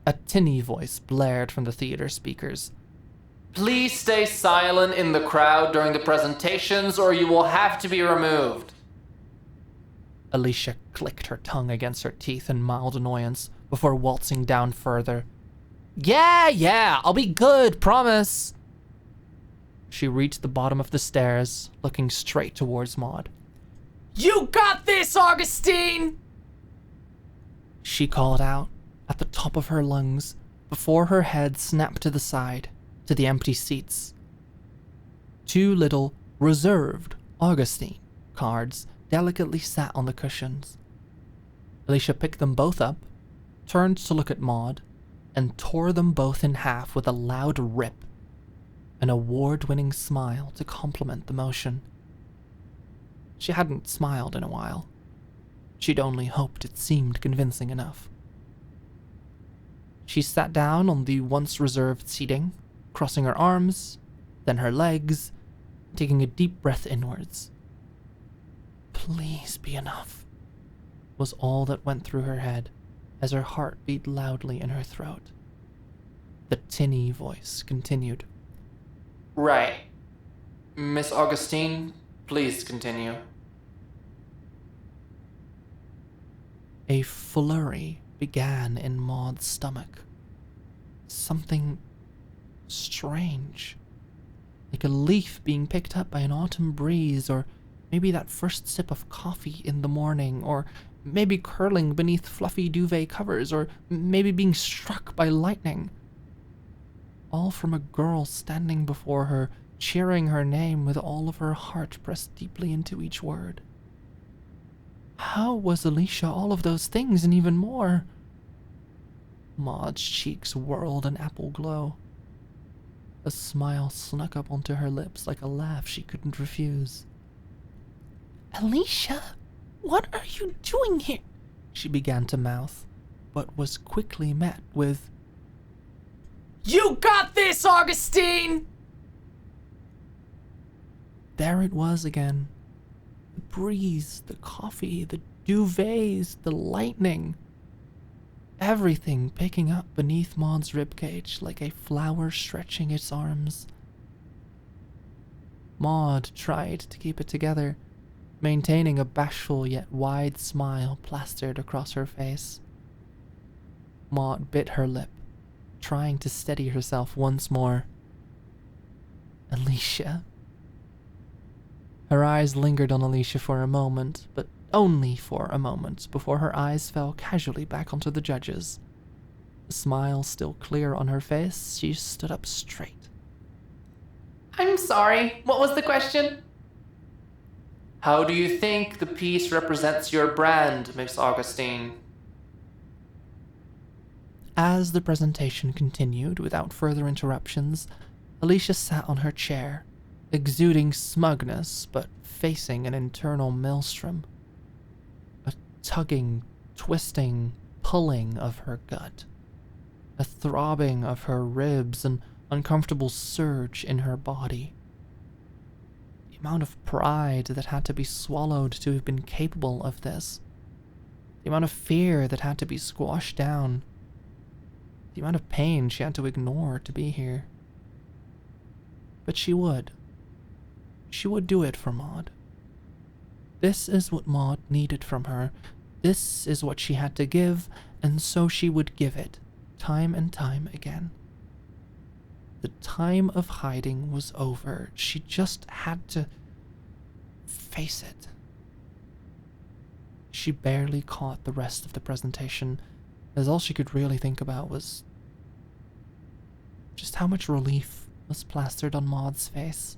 A tinny voice blared from the theater speakers. "Please stay silent in the crowd during the presentations, or you will have to be removed." Alicia clicked her tongue against her teeth in mild annoyance before waltzing down further. Yeah, I'll be good, promise." She reached the bottom of the stairs, looking straight towards Maude. "You got this, Augustine!" She called out at the top of her lungs before her head snapped to the side, to the empty seats. 2 little reserved Augustine cards delicately sat on the cushions. Alicia picked them both up, turned to look at Maude, and tore them both in half with a loud rip, an award-winning smile to complement the motion. She hadn't smiled in a while. She'd only hoped it seemed convincing enough. She sat down on the once reserved seating, crossing her arms, then her legs, taking a deep breath inwards. "Please be enough," was all that went through her head as her heart beat loudly in her throat. The tinny voice continued. "Right. Miss Augustine, please continue." A flurry began in Maude's stomach. Something strange. Like a leaf being picked up by an autumn breeze, or maybe that first sip of coffee in the morning, or maybe curling beneath fluffy duvet covers, or maybe being struck by lightning. All from a girl standing before her, cheering her name with all of her heart pressed deeply into each word. How was Alicia all of those things and even more? Maude's cheeks whirled an apple glow. A smile snuck up onto her lips like a laugh she couldn't refuse. "Alicia, what are you doing here?" she began to mouth, but was quickly met with, "You got this, Augustine!" There it was again. The breeze, the coffee, the duvets, the lightning. Everything picking up beneath Maude's ribcage like a flower stretching its arms. Maude tried to keep it together, maintaining a bashful yet wide smile plastered across her face. Maude bit her lip, trying to steady herself once more. Alicia. Her eyes lingered on Alicia for a moment, but only for a moment, before her eyes fell casually back onto the judges. The smile still clear on her face, she stood up straight. "I'm sorry, what was the question?" "How do you think the piece represents your brand, Miss Augustine?" As the presentation continued without further interruptions, Alicia sat on her chair, exuding smugness but facing an internal maelstrom. A tugging, twisting, pulling of her gut. A throbbing of her ribs, an uncomfortable surge in her body. The amount of pride that had to be swallowed to have been capable of this. The amount of fear that had to be squashed down. The amount of pain she had to ignore to be here. But she would. She would do it for Maude. This is what Maude needed from her. This is what she had to give, and so she would give it, time and time again. The time of hiding was over. She just had to face it. She barely caught the rest of the presentation, as all she could really think about was just how much relief was plastered on Maude's face.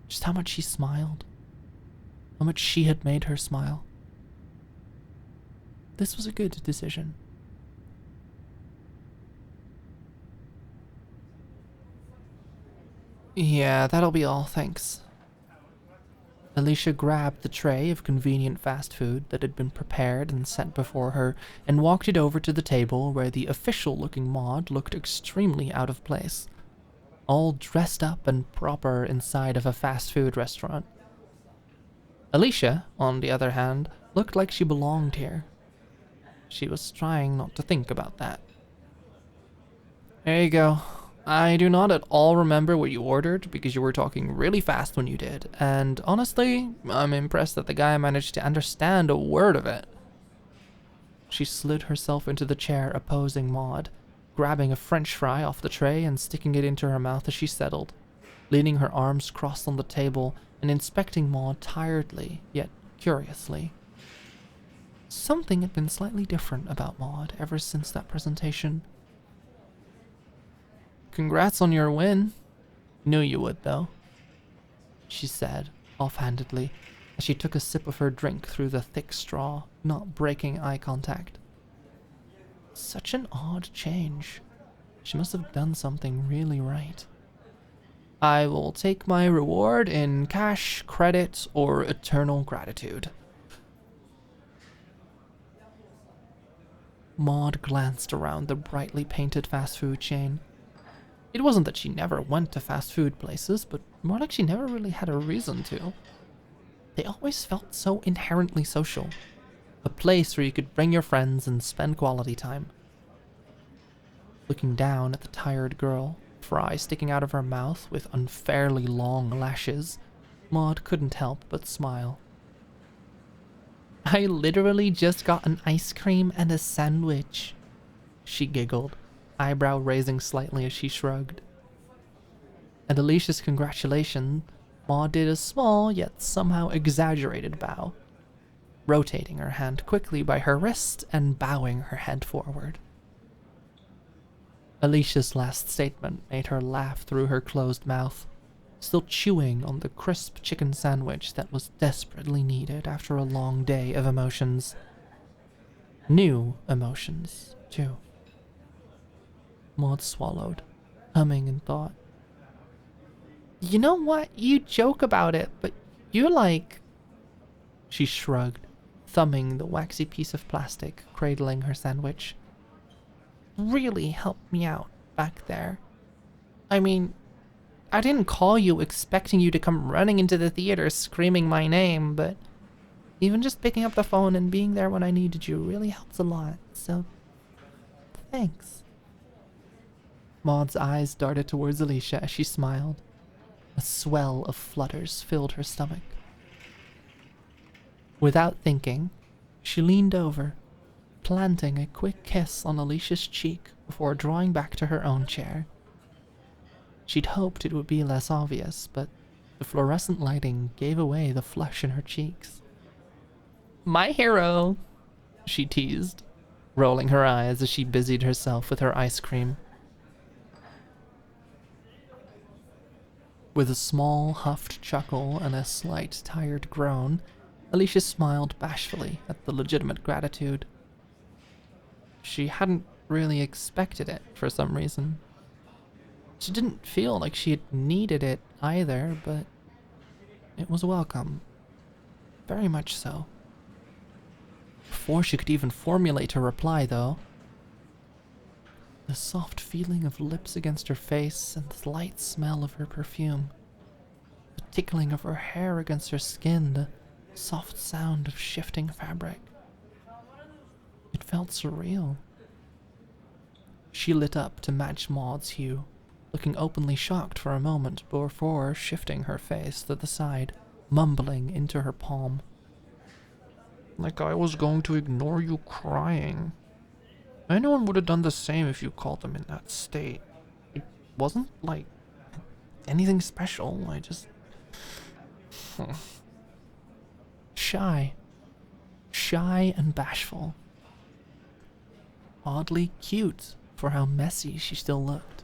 Just how much she smiled. How much she had made her smile. This was a good decision. Yeah, that'll be all, thanks. Alicia grabbed the tray of convenient fast food that had been prepared and set before her and walked it over to the table where the official-looking Maude looked extremely out of place, all dressed up and proper inside of a fast food restaurant. Alicia, on the other hand, looked like she belonged here. She was trying not to think about that. There you go. I do not at all remember what you ordered because you were talking really fast when you did, and honestly, I'm impressed that the guy managed to understand a word of it. She slid herself into the chair opposing Maude, grabbing a French fry off the tray and sticking it into her mouth as she settled, leaning her arms crossed on the table and inspecting Maude tiredly, yet curiously. Something had been slightly different about Maude ever since that presentation. Congrats on your win. Knew you would, though, she said, offhandedly, as she took a sip of her drink through the thick straw, not breaking eye contact. Such an odd change. She must have done something really right. I will take my reward in cash, credit, or eternal gratitude. Maude glanced around the brightly painted fast food chain. It wasn't that she never went to fast food places, but more like she never really had a reason to. They always felt so inherently social. A place where you could bring your friends and spend quality time. Looking down at the tired girl, fry sticking out of her mouth with unfairly long lashes, Maude couldn't help but smile. I literally just got an ice cream and a sandwich, she giggled, eyebrow raising slightly as she shrugged. At Alicia's congratulation, Maude did a small yet somehow exaggerated bow, rotating her hand quickly by her wrist and bowing her head forward. Alicia's last statement made her laugh through her closed mouth, still chewing on the crisp chicken sandwich that was desperately needed after a long day of emotions. New emotions, too. Maude swallowed, humming in thought. You know what? You joke about it, but you like... She shrugged, thumbing the waxy piece of plastic cradling her sandwich. Really helped me out back there. I mean, I didn't call you expecting you to come running into the theater screaming my name, but even just picking up the phone and being there when I needed you really helps a lot, so thanks. Maude's eyes darted towards Alicia as she smiled. A swell of flutters filled her stomach. Without thinking, she leaned over, planting a quick kiss on Alicia's cheek before drawing back to her own chair. She'd hoped it would be less obvious, but the fluorescent lighting gave away the flush in her cheeks. My hero, she teased, rolling her eyes as she busied herself with her ice cream. With a small, huffed chuckle and a slight, tired groan, Alicia smiled bashfully at the legitimate gratitude. She hadn't really expected it for some reason. She didn't feel like she had needed it either, but it was welcome. Very much so. Before she could even formulate her reply, though, the soft feeling of lips against her face and the light smell of her perfume, the tickling of her hair against her skin, the soft sound of shifting fabric. It felt surreal. She lit up to match Maude's hue, looking openly shocked for a moment before shifting her face to the side, mumbling into her palm. Like I was going to ignore you crying. Anyone would have done the same if you called them in that state. It wasn't like anything special, I just... shy. Shy and bashful. Oddly cute for how messy she still looked.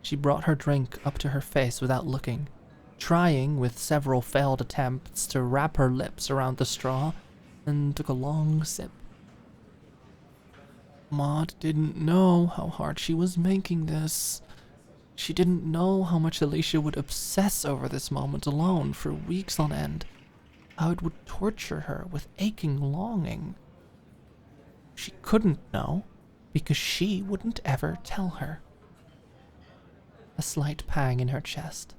She brought her drink up to her face without looking, trying, with several failed attempts, to wrap her lips around the straw, and took a long sip. Maude didn't know how hard she was making this. She didn't know how much Alicia would obsess over this moment alone for weeks on end, how it would torture her with aching longing. She couldn't know, because she wouldn't ever tell her. A slight pang in her chest.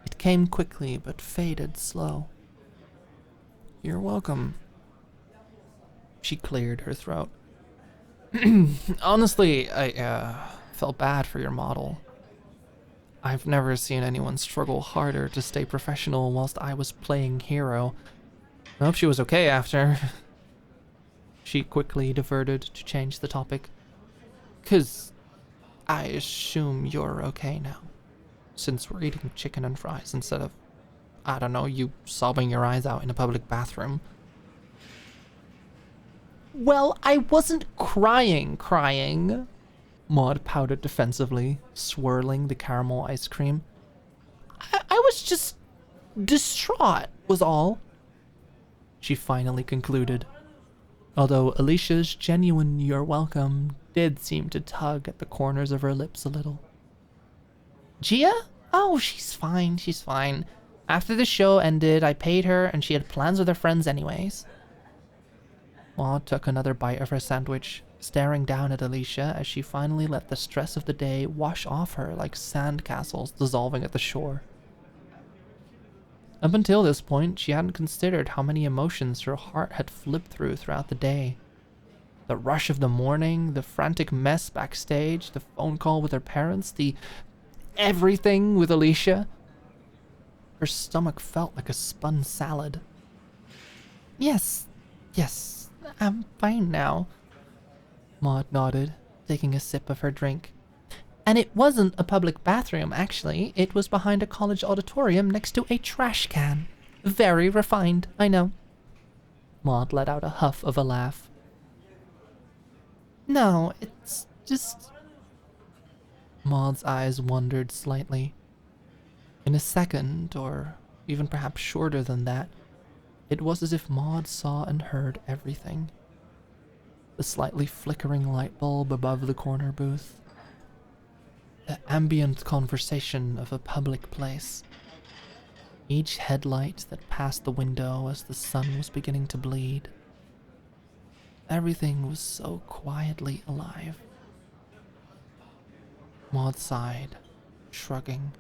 It came quickly, but faded slow. You're welcome. She cleared her throat. Honestly, I felt bad for your model. I've never seen anyone struggle harder to stay professional whilst I was playing hero. I hope she was okay after. She quickly diverted to change the topic. 'Cause I assume you're okay now, since we're eating chicken and fries instead of, I don't know, you sobbing your eyes out in a public bathroom. Well, I wasn't crying. Maude pouted defensively, swirling the caramel ice cream. I was just distraught, was all. She finally concluded, although Alicia's genuine "you're welcome" did seem to tug at the corners of her lips a little. Gia? Oh, she's fine. After the show ended, I paid her, and she had plans with her friends anyways. Maude took another bite of her sandwich, staring down at Alicia as she finally let the stress of the day wash off her like sandcastles dissolving at the shore. Up until this point, she hadn't considered how many emotions her heart had flipped through throughout the day. The rush of the morning, the frantic mess backstage, the phone call with her parents, the everything with Alicia. Her stomach felt like a spun salad. Yes, I'm fine now. Maude nodded, taking a sip of her drink. And it wasn't a public bathroom, actually. It was behind a college auditorium next to a trash can. Very refined, I know. Maude let out a huff of a laugh. No, it's just... Maude's eyes wandered slightly. In a second, or even perhaps shorter than that, it was as if Maude saw and heard everything. The slightly flickering light bulb above the corner booth. The ambient conversation of a public place. Each headlight that passed the window as the sun was beginning to bleed. Everything was so quietly alive. Maude sighed, shrugging.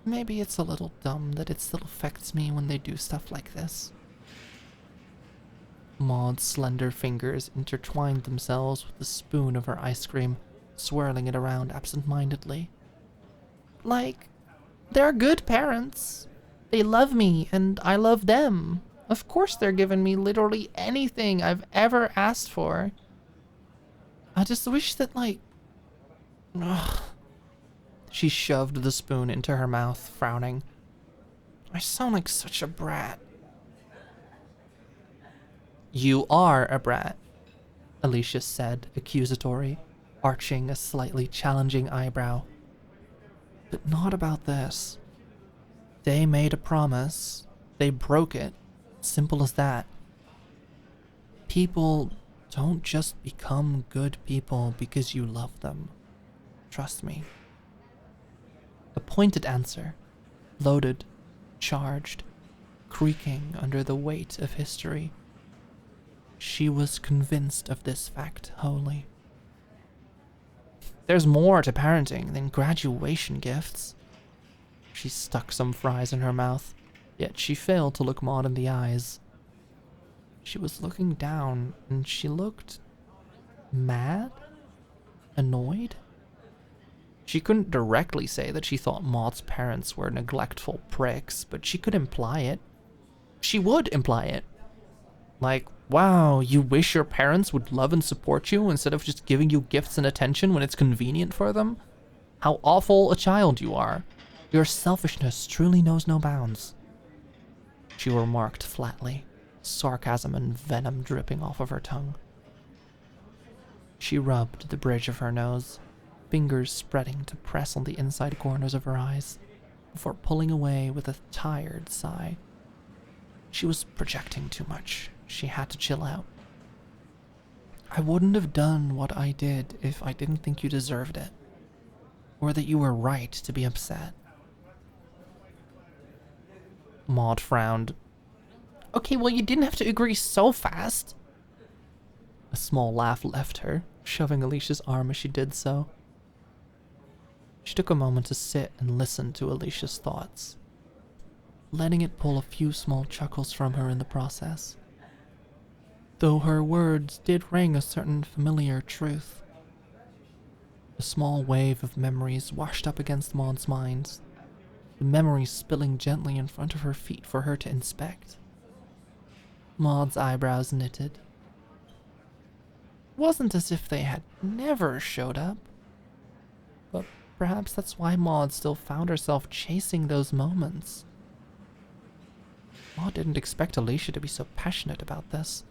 Maybe it's a little dumb that it still affects me when they do stuff like this. Maude's slender fingers intertwined themselves with the spoon of her ice cream, swirling it around absent-mindedly. Like, they're good parents. They love me, and I love them. Of course they're giving me literally anything I've ever asked for. I just wish that, like... Ugh. She shoved the spoon into her mouth, frowning. I sound like such a brat. You are a brat, Alicia said, accusatory, arching a slightly challenging eyebrow. But not about this. They made a promise. They broke it. Simple as that. People don't just become good people because you love them. Trust me. A pointed answer, loaded, charged, creaking under the weight of history. She was convinced of this fact wholly. There's more to parenting than graduation gifts. She stuck some fries in her mouth, yet she failed to look Maude in the eyes. She was looking down, and she looked... mad? Annoyed? She couldn't directly say that she thought Maude's parents were neglectful pricks, but she could imply it. She would imply it. Like, wow, you wish your parents would love and support you instead of just giving you gifts and attention when it's convenient for them? How awful a child you are. Your selfishness truly knows no bounds. she remarked flatly, sarcasm and venom dripping off of her tongue. She rubbed the bridge of her nose, fingers spreading to press on the inside corners of her eyes, before pulling away with a tired sigh. She was projecting too much. She had to chill out. I wouldn't have done what I did if I didn't think you deserved it, or that you were right to be upset. Maude frowned. Okay, well, you didn't have to agree so fast. A small laugh left her, shoving Alicia's arm as she did so. She took a moment to sit and listen to Alicia's thoughts, letting it pull a few small chuckles from her in the process. Though her words did ring a certain familiar truth. A small wave of memories washed up against Maude's mind, the memories spilling gently in front of her feet for her to inspect. Maude's eyebrows knitted. It wasn't as if they had never showed up, but perhaps that's why Maude still found herself chasing those moments. Maude didn't expect Alicia to be so passionate about this,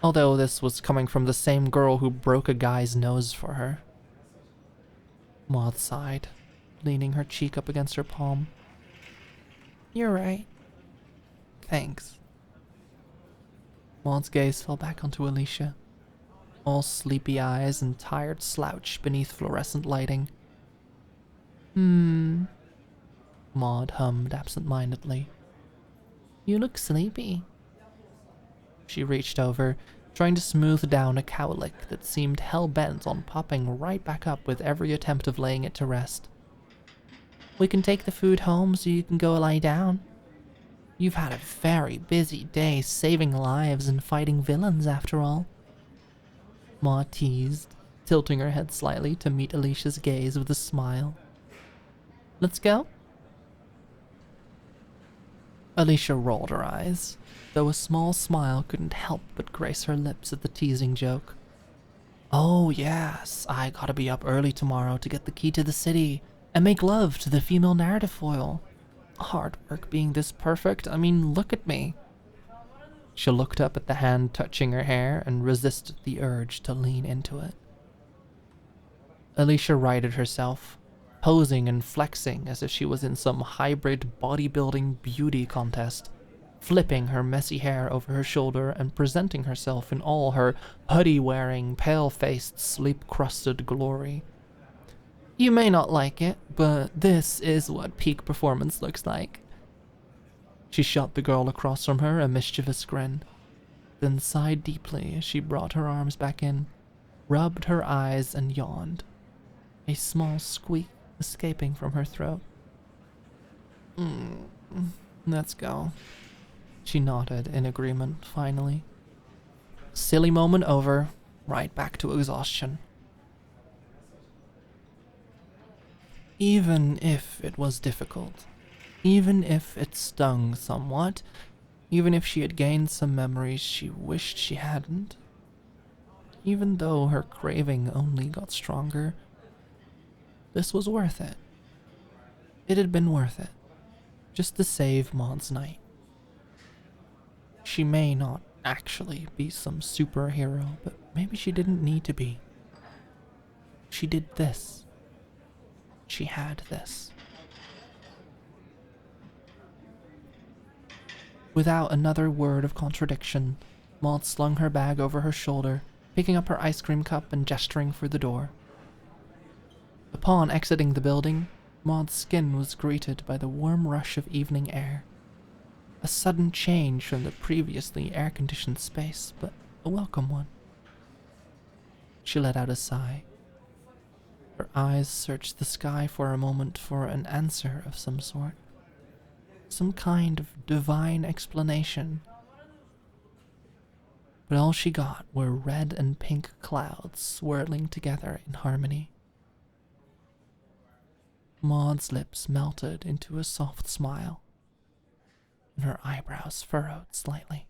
although this was coming from the same girl who broke a guy's nose for her. Maude sighed, leaning her cheek up against her palm. You're right. Thanks. Maude's gaze fell back onto Alicia, all sleepy eyes and tired slouch beneath fluorescent lighting. Maude hummed absent-mindedly. You look sleepy. She reached over, trying to smooth down a cowlick that seemed hell-bent on popping right back up with every attempt of laying it to rest. We can take the food home so you can go lie down. You've had a very busy day saving lives and fighting villains, after all. Maude teased, tilting her head slightly to meet Alicia's gaze with a smile. Let's go? Alicia rolled her eyes, though a small smile couldn't help but grace her lips at the teasing joke. Oh yes, I gotta be up early tomorrow to get the key to the city and make love to the female narrative foil. Hard work being this perfect, I mean, look at me. She looked up at the hand touching her hair and resisted the urge to lean into it. Alicia righted herself, posing and flexing as if she was in some hybrid bodybuilding beauty contest, flipping her messy hair over her shoulder and presenting herself in all her hoodie-wearing, pale-faced, sleep-crusted glory. You may not like it, but this is what peak performance looks like. She shot the girl across from her a mischievous grin, then sighed deeply as she brought her arms back in, rubbed her eyes and yawned, a small squeak escaping from her throat. Let's go. She nodded in agreement, finally. Silly moment over, right back to exhaustion. Even if it was difficult, even if it stung somewhat, even if she had gained some memories she wished she hadn't, even though her craving only got stronger, this was worth it. It had been worth it, just to save Maude's night. She may not actually be some superhero, but maybe she didn't need to be. She did this. She had this. Without another word of contradiction, Maude slung her bag over her shoulder, picking up her ice cream cup and gesturing for the door. Upon exiting the building, Maude's skin was greeted by the warm rush of evening air. A sudden change from the previously air-conditioned space, but a welcome one. She let out a sigh. Her eyes searched the sky for a moment for an answer of some sort. Some kind of divine explanation. But all she got were red and pink clouds swirling together in harmony. Maude's lips melted into a soft smile, and her eyebrows furrowed slightly.